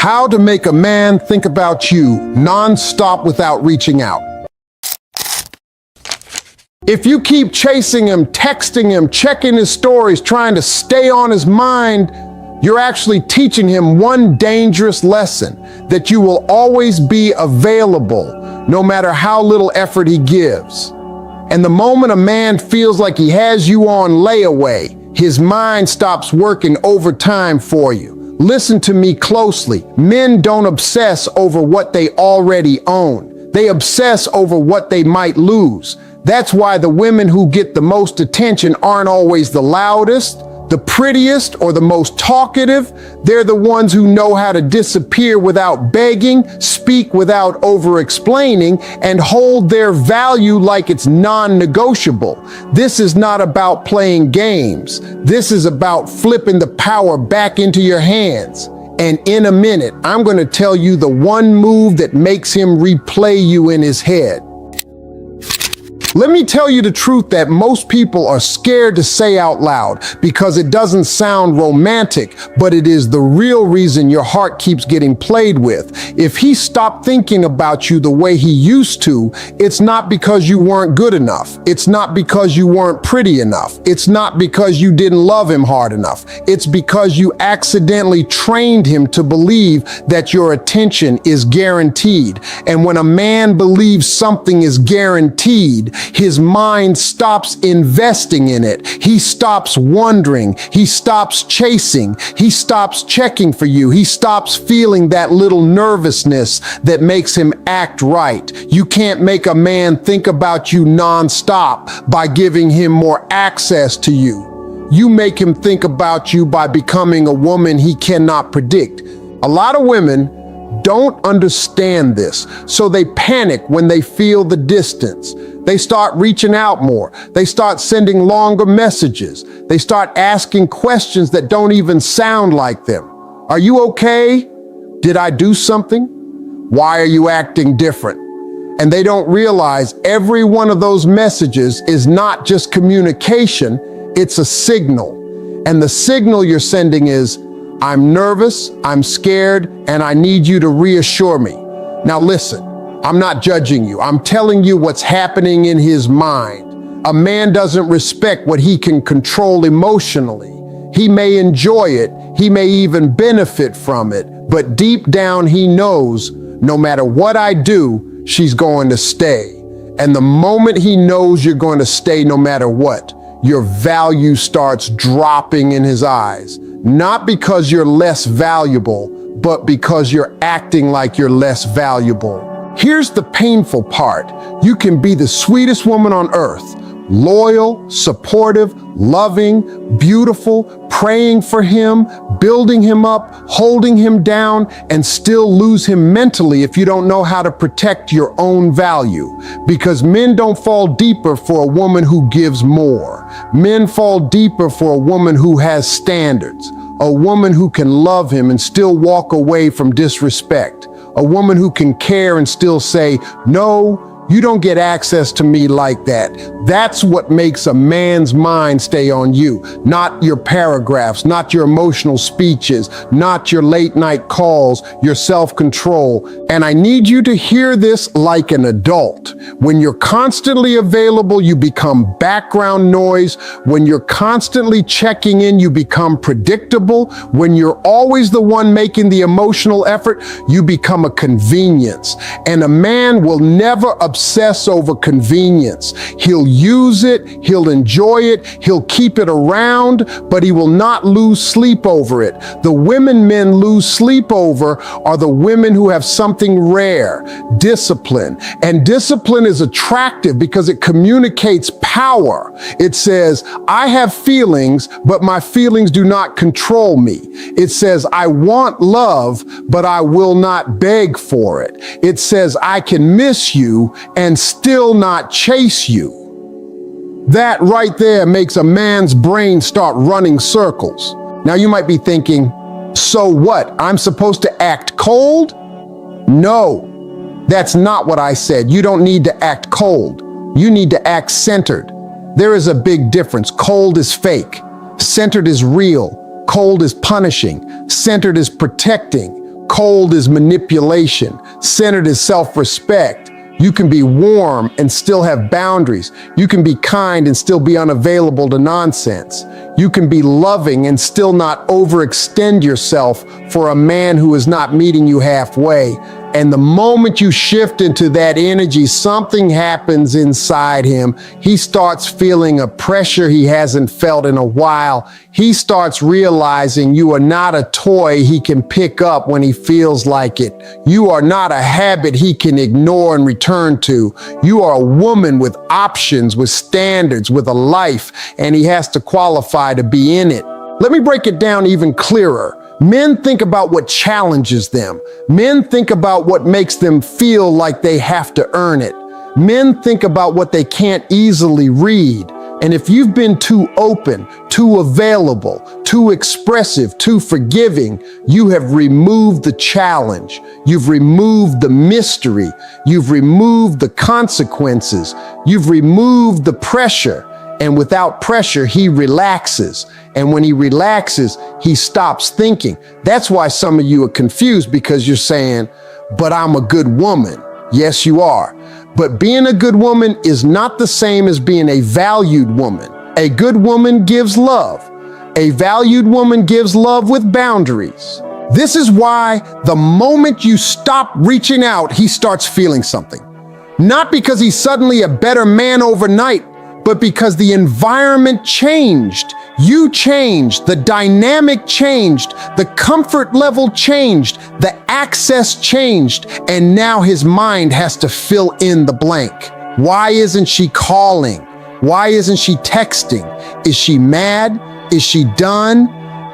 How to make a man think about you nonstop without reaching out. If you keep chasing him, texting him, checking his stories, trying to stay on his mind, you're actually teaching him one dangerous lesson, that you will always be available, no matter how little effort he gives. And the moment a man feels like he has you on layaway, his mind stops working overtime for you. Listen to me closely. Men don't obsess over what they already own. They obsess over what they might lose. That's why the women who get the most attention aren't always the loudest, the prettiest, or the most talkative. They're the ones who know how to disappear without begging, speak without over-explaining, and hold their value like it's non-negotiable. This is not about playing games. This is about flipping the power back into your hands. And in a minute, I'm going to tell you the one move that makes him replay you in his head. Let me tell you the truth that most people are scared to say out loud because it doesn't sound romantic, but it is the real reason your heart keeps getting played with. If he stopped thinking about you the way he used to, it's not because you weren't good enough. It's not because you weren't pretty enough. It's not because you didn't love him hard enough. It's because you accidentally trained him to believe that your attention is guaranteed. And when a man believes something is guaranteed, his mind stops investing in it. He stops wondering. He stops chasing. He stops checking for you. He stops feeling that little nervousness that makes him act right. You can't make a man think about you nonstop by giving him more access to you. You make him think about you by becoming a woman he cannot predict. A lot of women don't understand this, so they panic when they feel the distance. They start reaching out more. They start sending longer messages. They start asking questions that don't even sound like them. Are you okay? Did I do something? Why are you acting different? And they don't realize every one of those messages is not just communication, it's a signal. And the signal you're sending is, I'm nervous, I'm scared, and I need you to reassure me. Now listen, I'm not judging you. I'm telling you what's happening in his mind. A man doesn't respect what he can control emotionally. He may enjoy it, he may even benefit from it, but deep down he knows no matter what I do, she's going to stay. And the moment he knows you're going to stay no matter what, your value starts dropping in his eyes. Not because you're less valuable, but because you're acting like you're less valuable. Here's the painful part. You can be the sweetest woman on earth, loyal, supportive, loving, beautiful, praying for him, building him up, holding him down, and still lose him mentally if you don't know how to protect your own value. Because men don't fall deeper for a woman who gives more. Men fall deeper for a woman who has standards, a woman who can love him and still walk away from disrespect, a woman who can care and still say, no, you don't get access to me like that. That's what makes a man's mind stay on you, not your paragraphs, not your emotional speeches, not your late night calls, your self-control. And I need you to hear this like an adult. When you're constantly available, you become background noise. When you're constantly checking in, you become predictable. When you're always the one making the emotional effort, you become a convenience. And a man will never obsess over convenience. He'll use it, he'll enjoy it, he'll keep it around, but he will not lose sleep over it. The women men lose sleep over are the women who have something rare, discipline. And discipline is attractive because it communicates power. It says, I have feelings, but my feelings do not control me. It says, I want love, but I will not beg for it. It says, I can miss you and still not chase you. That right there makes a man's brain start running circles. Now you might be thinking, so what? I'm supposed to act cold? No, that's not what I said. You don't need to act cold. You need to act centered. There is a big difference. Cold is fake. Centered is real. Cold is punishing. Centered is protecting. Cold is manipulation. Centered is self-respect. You can be warm and still have boundaries. You can be kind and still be unavailable to nonsense. You can be loving and still not overextend yourself for a man who is not meeting you halfway. And the moment you shift into that energy, something happens inside him. He starts feeling a pressure he hasn't felt in a while. He starts realizing you are not a toy he can pick up when he feels like it. You are not a habit he can ignore and return to. You are a woman with options, with standards, with a life, and he has to qualify to be in it. Let me break it down even clearer. Men think about what challenges them. Men think about what makes them feel like they have to earn it. Men think about what they can't easily read. And if you've been too open, too available, too expressive, too forgiving, you have removed the challenge. You've removed the mystery. You've removed the consequences. You've removed the pressure. And without pressure, he relaxes. And when he relaxes, he stops thinking. That's why some of you are confused, because you're saying, but I'm a good woman. Yes, you are. But being a good woman is not the same as being a valued woman. A good woman gives love. A valued woman gives love with boundaries. This is why the moment you stop reaching out, he starts feeling something. Not because he's suddenly a better man overnight, but because the environment changed. You changed, the dynamic changed, the comfort level changed, the access changed, and now his mind has to fill in the blank. Why isn't she calling? Why isn't she texting? Is she mad? Is she done?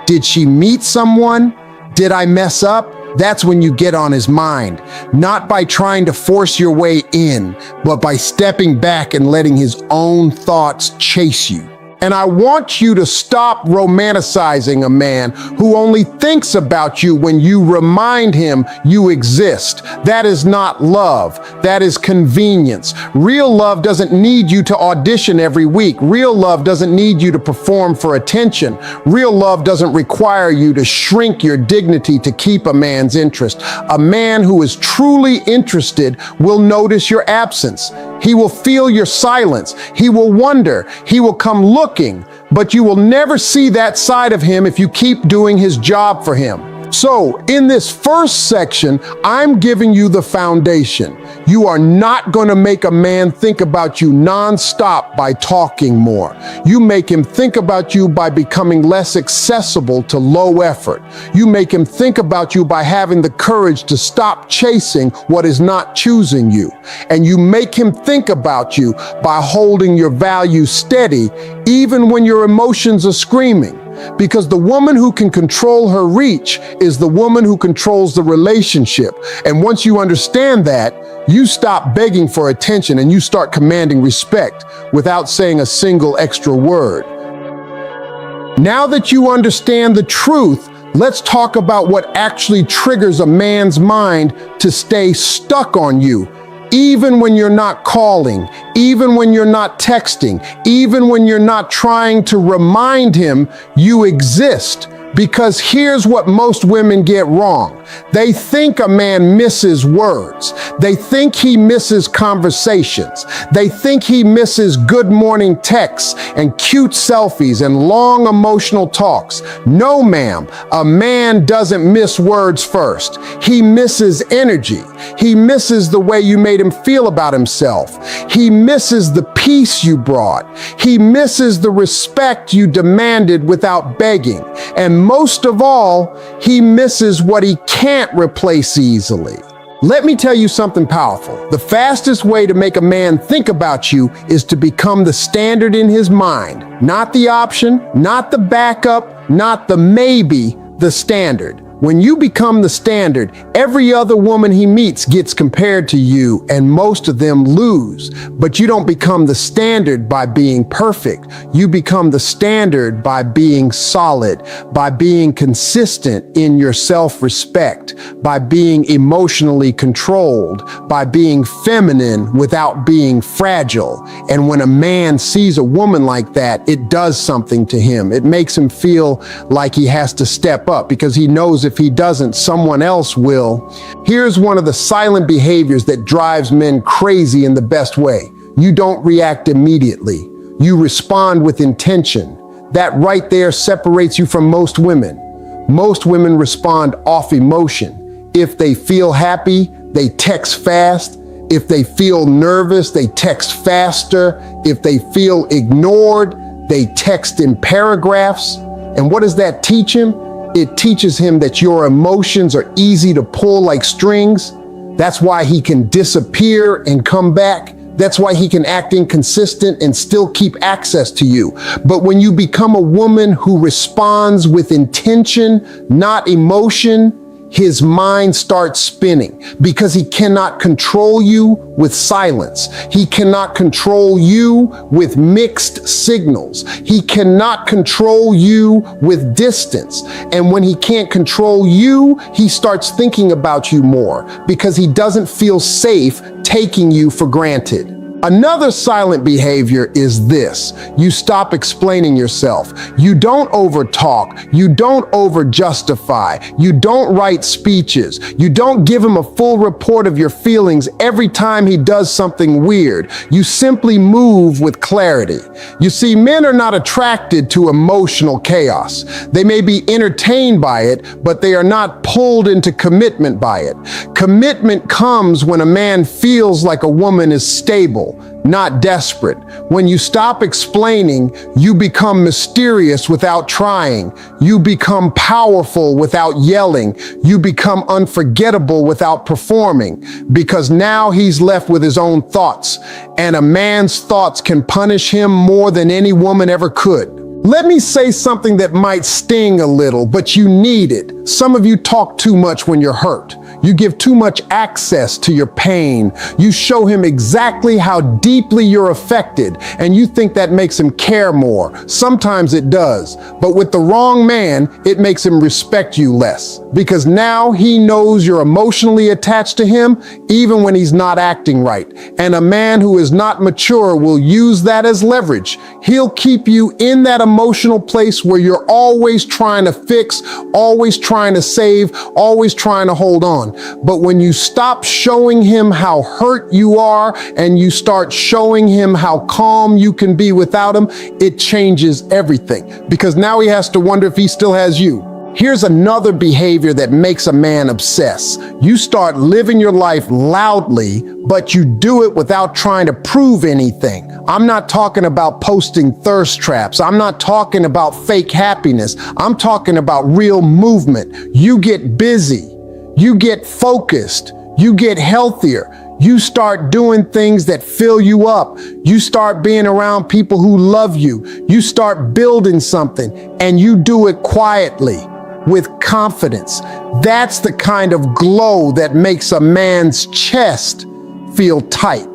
Did she meet someone? Did I mess up? That's when you get on his mind, not by trying to force your way in, but by stepping back and letting his own thoughts chase you. And I want you to stop romanticizing a man who only thinks about you when you remind him you exist. That is not love. That is convenience. Real love doesn't need you to audition every week. Real love doesn't need you to perform for attention. Real love doesn't require you to shrink your dignity to keep a man's interest. A man who is truly interested will notice your absence. He will feel your silence. He will wonder. He will come looking, but you will never see that side of him if you keep doing his job for him. So, in this first section, I'm giving you the foundation. You are not going to make a man think about you nonstop by talking more. You make him think about you by becoming less accessible to low effort. You make him think about you by having the courage to stop chasing what is not choosing you. And you make him think about you by holding your values steady, even when your emotions are screaming. Because the woman who can control her reach is the woman who controls the relationship. And once you understand that, you stop begging for attention and you start commanding respect without saying a single extra word. Now that you understand the truth, let's talk about what actually triggers a man's mind to stay stuck on you. Even when you're not calling, even when you're not texting, even when you're not trying to remind him you exist. Because here's what most women get wrong. They think a man misses words. They think he misses conversations. They think he misses good morning texts and cute selfies and long emotional talks. No, ma'am, a man doesn't miss words first. He misses energy. He misses the way you made him feel about himself. He misses the peace you brought. He misses the respect you demanded without begging. And most of all, he misses what he can't replace easily. Let me tell you something powerful. The fastest way to make a man think about you is to become the standard in his mind. Not the option, not the backup, not the maybe, the standard. When you become the standard, every other woman he meets gets compared to you, and most of them lose. But you don't become the standard by being perfect. You become the standard by being solid, by being consistent in your self-respect, by being emotionally controlled, by being feminine without being fragile. And when a man sees a woman like that, it does something to him. It makes him feel like he has to step up, because he knows if if he doesn't, someone else will. Here's one of the silent behaviors that drives men crazy in the best way. You don't react immediately. You respond with intention. That right there separates you from most women. Most women respond off emotion. If they feel happy, they text fast. If they feel nervous, they text faster. If they feel ignored, they text in paragraphs. And what does that teach him? It teaches him that your emotions are easy to pull like strings. That's why he can disappear and come back. That's why he can act inconsistent and still keep access to you. But when you become a woman who responds with intention, not emotion, his mind starts spinning because he cannot control you with silence. He cannot control you with mixed signals. He cannot control you with distance. And when he can't control you, he starts thinking about you more because he doesn't feel safe taking you for granted. Another silent behavior is this. You stop explaining yourself. You don't overtalk. You don't over-justify. You don't write speeches. You don't give him a full report of your feelings every time he does something weird. You simply move with clarity. You see, men are not attracted to emotional chaos. They may be entertained by it, but they are not pulled into commitment by it. Commitment comes when a man feels like a woman is stable, not desperate. When you stop explaining, you become mysterious without trying. You become powerful without yelling. You become unforgettable without performing, because now he's left with his own thoughts, and a man's thoughts can punish him more than any woman ever could. Let me say something that might sting a little, but you need it. Some of you talk too much when you're hurt. You give too much access to your pain. You show him exactly how deeply you're affected, and you think that makes him care more. Sometimes it does, but with the wrong man, it makes him respect you less, because now he knows you're emotionally attached to him, even when he's not acting right. And a man who is not mature will use that as leverage. He'll keep you in that emotional place where you're always trying to fix, always trying to save, always trying to hold on. But when you stop showing him how hurt you are and you start showing him how calm you can be without him, it changes everything, because now he has to wonder if he still has you. Here's another behavior that makes a man obsess. You start living your life loudly, but you do it without trying to prove anything. I'm not talking about posting thirst traps. I'm not talking about fake happiness. I'm talking about real movement. You get busy. You get focused. You get healthier. You start doing things that fill you up. You start being around people who love you. You start building something, and you do it quietly, with confidence. That's the kind of glow that makes a man's chest feel tight,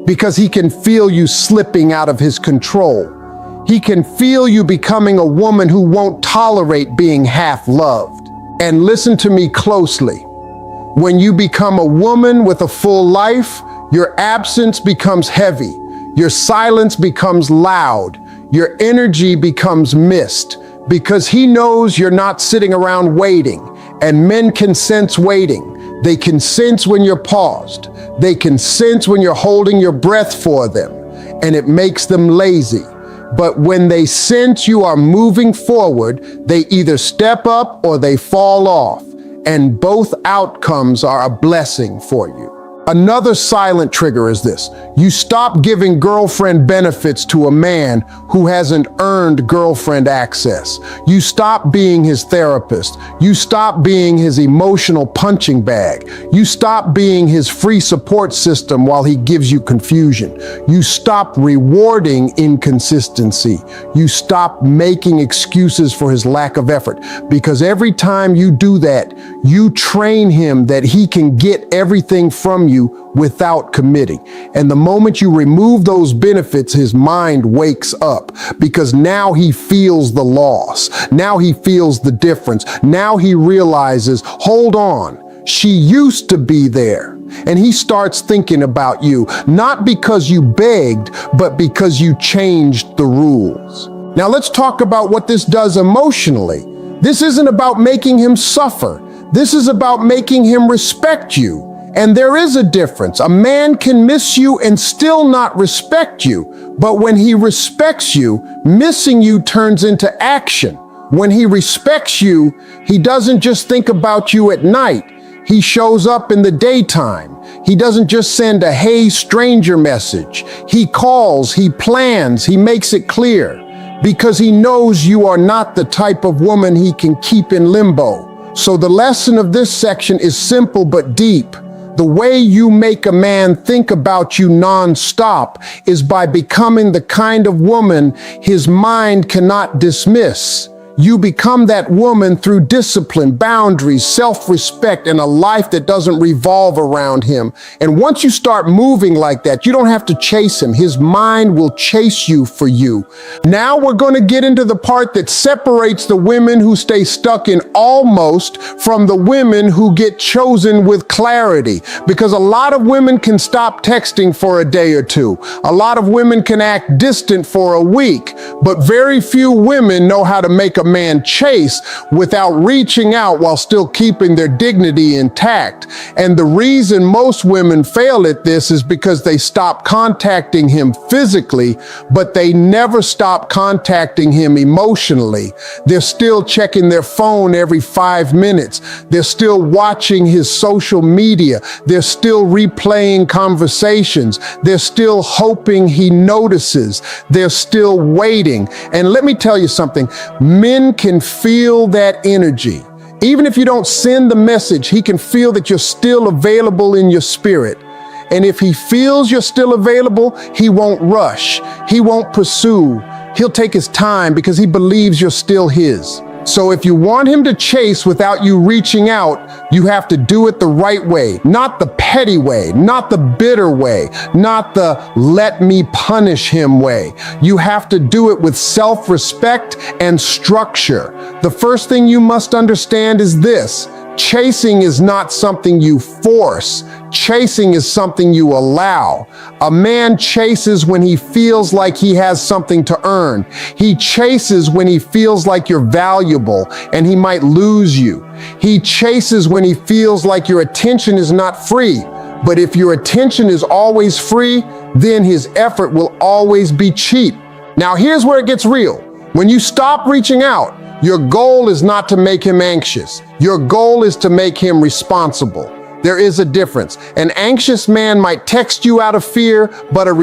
because he can feel you slipping out of his control. He can feel you becoming a woman who won't tolerate being half loved. And listen to me closely. When you become a woman with a full life, your absence becomes heavy. Your silence becomes loud. Your energy becomes mist, because he knows you're not sitting around waiting. And men can sense waiting. They can sense when you're paused. They can sense when you're holding your breath for them, and it makes them lazy. But when they sense you are moving forward, they either step up or they fall off, and both outcomes are a blessing for you. Another silent trigger is this. You stop giving girlfriend benefits to a man who hasn't earned girlfriend access. You stop being his therapist. You stop being his emotional punching bag. You stop being his free support system while he gives you confusion. You stop rewarding inconsistency. You stop making excuses for his lack of effort, because every time you do that, you train him that he can get everything from you without committing. And the moment you remove those benefits, his mind wakes up, because now he feels the loss. Now he feels the difference. Now he realizes, hold on, she used to be there. And he starts thinking about you, not because you begged, but because you changed the rules. Now let's talk about what this does emotionally. This isn't about making him suffer. This is about making him respect you. And there is a difference. A man can miss you and still not respect you. But when he respects you, missing you turns into action. When he respects you, he doesn't just think about you at night. He shows up in the daytime. He doesn't just send a "hey stranger" message. He calls, he plans, he makes it clear. Because he knows you are not the type of woman he can keep in limbo. So the lesson of this section is simple but deep. The way you make a man think about you nonstop is by becoming the kind of woman his mind cannot dismiss. You become that woman through discipline, boundaries, self-respect, and a life that doesn't revolve around him. And once you start moving like that, you don't have to chase him. His mind will chase you for you. Now we're going to get into the part that separates the women who stay stuck in almost from the women who get chosen with clarity. Because a lot of women can stop texting for a day or two. A lot of women can act distant for a week. But very few women know how to make a man chase without reaching out while still keeping their dignity intact. And the reason most women fail at this is because they stop contacting him physically, but they never stop contacting him emotionally. They're still checking their phone every 5 minutes. They're still watching his social media. They're still replaying conversations. They're still hoping he notices. They're still waiting. And let me tell you something, men can feel that energy. Even if you don't send the message, he can feel that you're still available in your spirit. And if he feels you're still available, he won't rush. He won't pursue. He'll take his time because he believes you're still his. So if you want him to chase without you reaching out, you have to do it the right way, not the petty way, not the bitter way, not the "let me punish him" way. You have to do it with self-respect and structure. The first thing you must understand is this: chasing is not something you force. Chasing is something you allow. A man chases when he feels like he has something to earn. He chases when he feels like you're valuable and he might lose you. He chases when he feels like your attention is not free. But if your attention is always free, then his effort will always be cheap. Now here's where it gets real. When you stop reaching out, your goal is not to make him anxious. Your goal is to make him responsible. There is a difference. An anxious man might text you out of fear, but a